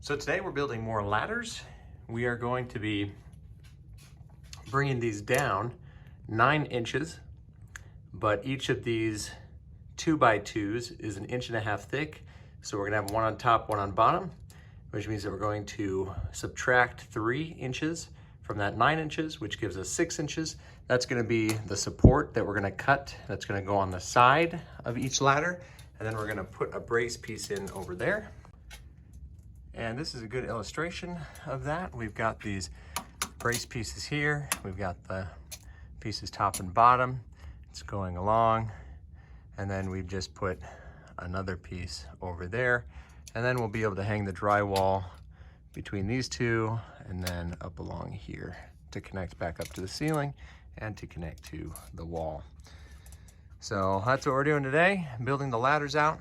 So today we're building more ladders. We are going to be bringing these down 9 inches, but each of these 2x2s is 1.5 inches thick. So we're gonna have one on top, one on bottom, which means that we're going to subtract 3 inches from that 9 inches, which gives us 6 inches. That's gonna be the support that we're gonna cut. That's gonna go on the side of each ladder. And then we're gonna put a brace piece in over there. And this is a good illustration of that. We've got these brace pieces here. We've got the pieces top and bottom. It's going along. And then we've just put another piece over there. And then we'll be able to hang the drywall between these two and then up along here to connect back up to the ceiling and to connect to the wall. So that's what we're doing today, building the ladders out.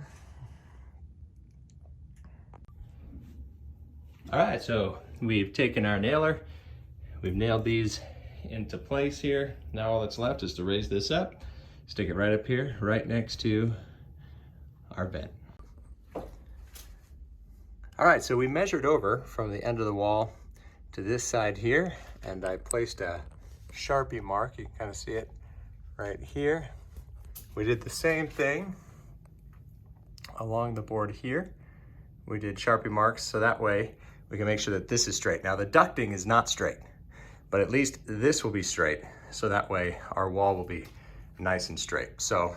All right, so we've taken our nailer, we've nailed these into place here. Now all that's left is to raise this up, stick it right up here, right next to our vent. All right, so we measured over from the end of the wall to this side here, and I placed a Sharpie mark. You can kind of see it right here. We did the same thing along the board here. We did Sharpie marks, so that way we can make sure that this is straight. Now the ducting is not straight, but at least this will be straight, so that way our wall will be nice and straight. So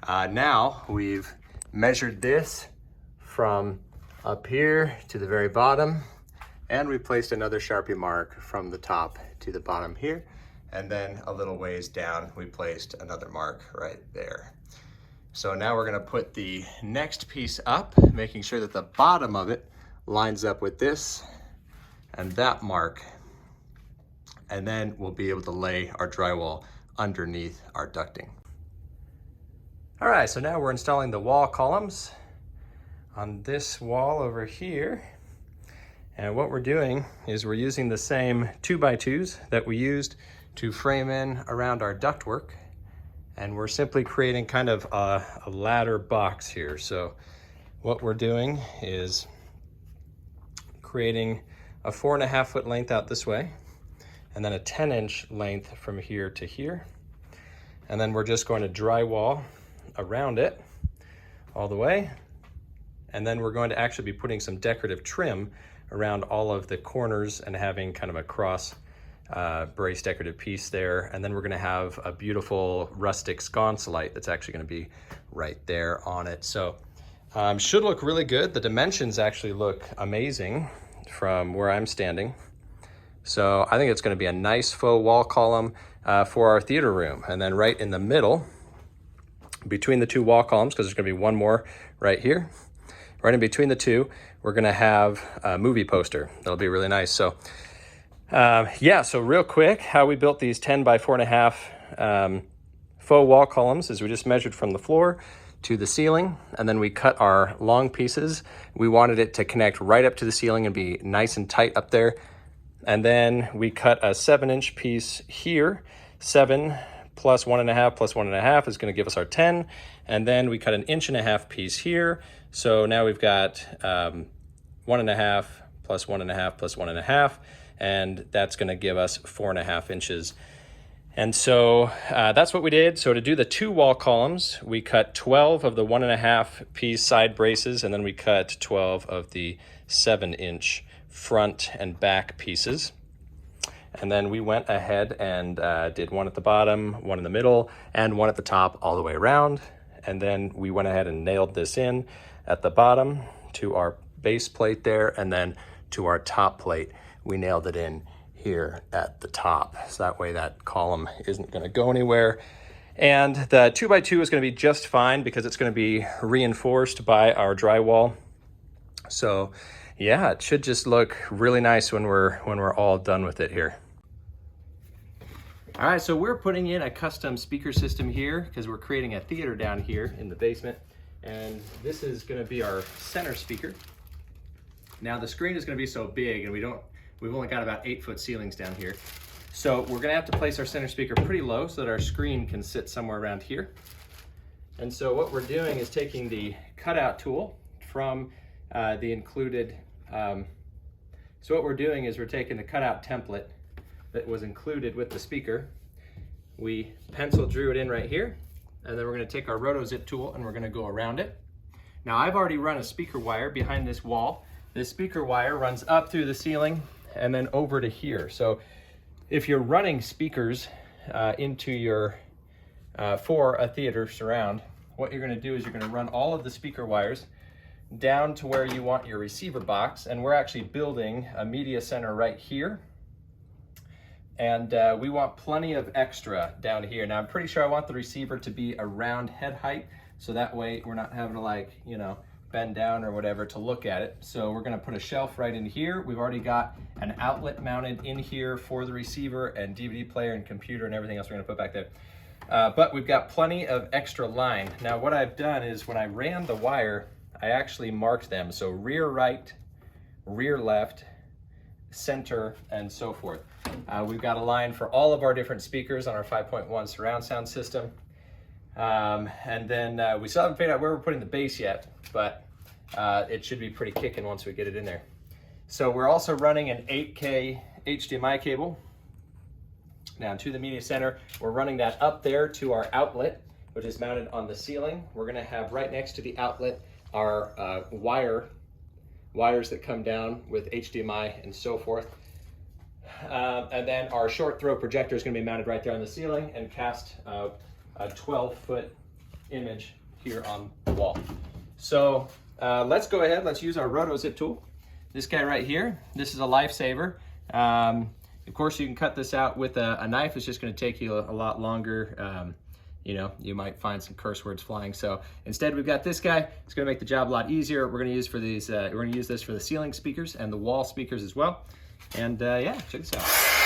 now we've measured this from up here to the very bottom, and we placed another Sharpie mark from the top to the bottom here, and then a little ways down we placed another mark right there. So now we're gonna put the next piece up, making sure that the bottom of it lines up with this and that mark, and then we'll be able to lay our drywall underneath our ducting. All right, so now we're installing the wall columns on this wall over here. And what we're doing is we're using the same 2x2s that we used to frame in around our ductwork. And we're simply creating kind of a ladder box here. So what we're doing is creating a 4.5 foot length out this way, and then a 10-inch length from here to here. And then we're just going to drywall around it all the way. And then we're going to actually be putting some decorative trim around all of the corners and having kind of a cross brace decorative piece there. And then we're gonna have a beautiful rustic sconce light that's actually gonna be right there on it. So should look really good. The dimensions actually look amazing from where I'm standing. So I think it's gonna be a nice faux wall column for our theater room. And then right in the middle, between the two wall columns, because there's gonna be one more right here, right in between the two, we're gonna have a movie poster. That'll be really nice. So yeah, so real quick, how we built these 10 by 4.5 faux wall columns is we just measured from the floor to the ceiling, and then we cut our long pieces. We wanted it to connect right up to the ceiling and be nice and tight up there. And then we cut a 7-inch piece here. 7 plus 1.5 plus 1.5 is gonna give us our 10. And then we cut an 1.5 inch piece here. So now we've got 1.5 plus 1.5 plus 1.5, and that's gonna give us 4.5 inches. And so that's what we did. So to do the 2 wall columns, we cut 12 of the 1.5 piece side braces, and then we cut 12 of the 7-inch front and back pieces. And then we went ahead and did one at the bottom, one in the middle, and one at the top all the way around. And then we went ahead and nailed this in at the bottom to our base plate there, and then to our top plate, we nailed it in here at the top. So that way that column isn't gonna go anywhere. And the 2x2 is gonna be just fine because it's gonna be reinforced by our drywall. So yeah, it should just look really nice when we're all done with it here. All right, so we're putting in a custom speaker system here because we're creating a theater down here in the basement. And this is gonna be our center speaker. Now the screen is gonna be so big, and we've only got about 8-foot ceilings down here. So we're gonna have to place our center speaker pretty low so that our screen can sit somewhere around here. And so what we're doing is taking the cutout tool from the included So what we're doing is we're taking the cutout template that was included with the speaker. We pencil drew it in right here, and then we're going to take our rotozip tool and we're going to go around it. Now I've already run a speaker wire behind this wall. This speaker wire runs up through the ceiling and then over to here. So if you're running speakers into your for a theater surround, what you're going to do is you're going to run all of the speaker wires down to where you want your receiver box, and we're actually building a media center right here, and we want plenty of extra down here. Now I'm pretty sure I want the receiver to be around head height, so that way we're not having to, like, you know, bend down or whatever to look at it. So we're going to put a shelf right in here. We've already got an outlet mounted in here for the receiver and DVD player and computer and everything else we're going to put back there. But we've got plenty of extra line. Now what I've done is when I ran the wire, I actually marked them. So rear right, rear left, center, and so forth. We've got a line for all of our different speakers on our 5.1 surround sound system. And then we still haven't figured out where we're putting the bass yet, but it should be pretty kicking once we get it in there. So we're also running an 8K HDMI cable down to the media center. We're running that up there to our outlet, which is mounted on the ceiling. We're going to have right next to the outlet our wires that come down with HDMI and so forth. And then our short throw projector is going to be mounted right there on the ceiling and cast a 12-foot image here on the wall. So let's go ahead, let's use our rotozip tool. This guy right here, this is a lifesaver. Of course you can cut this out with a knife. It's just going to take you a lot longer. You know, you might find some curse words flying. So instead we've got this guy. It's going to make the job a lot easier. We're going to use for these. We're going to use this for the ceiling speakers and the wall speakers as well. And yeah, check this out.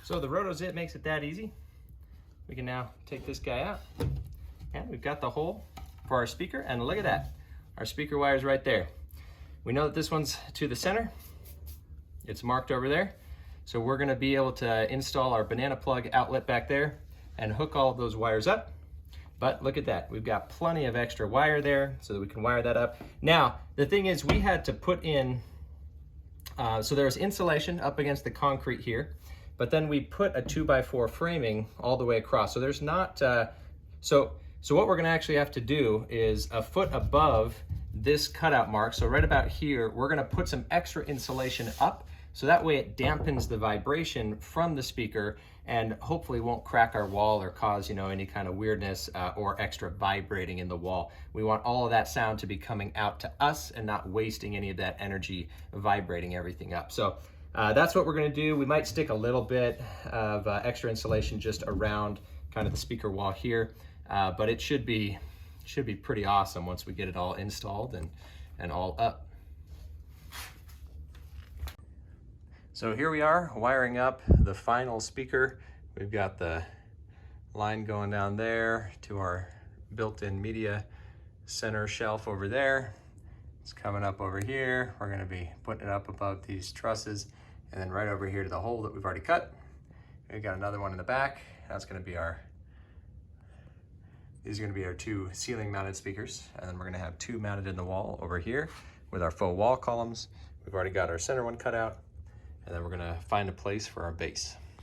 So the rotozip makes it that easy. We can now take this guy out, and we've got the hole for our speaker, and look at that. Our speaker wire is right there. We know that this one's to the center. It's marked over there. So we're gonna be able to install our banana plug outlet back there and hook all of those wires up. But look at that, we've got plenty of extra wire there so that we can wire that up. Now, the thing is we had to put in, so there's insulation up against the concrete here, but then we put a 2x4 framing all the way across. So there's not, so what we're gonna actually have to do is a foot above this cutout mark, so right about here, we're gonna put some extra insulation up, so that way it dampens the vibration from the speaker and hopefully won't crack our wall or cause, you know, any kind of weirdness or extra vibrating in the wall. We want all of that sound to be coming out to us and not wasting any of that energy vibrating everything up. So that's what we're gonna do. We might stick a little bit of extra insulation just around kind of the speaker wall here, but it should be pretty awesome once we get it all installed and all up. So here we are wiring up the final speaker. We've got the line going down there to our built-in media center shelf over there. It's coming up over here. We're gonna be putting it up above these trusses and then right over here to the hole that we've already cut. We've got another one in the back. That's gonna be our These are gonna be our 2 ceiling mounted speakers, and then we're gonna have 2 mounted in the wall over here with our faux wall columns. We've already got our center one cut out, and then we're gonna find a place for our bass.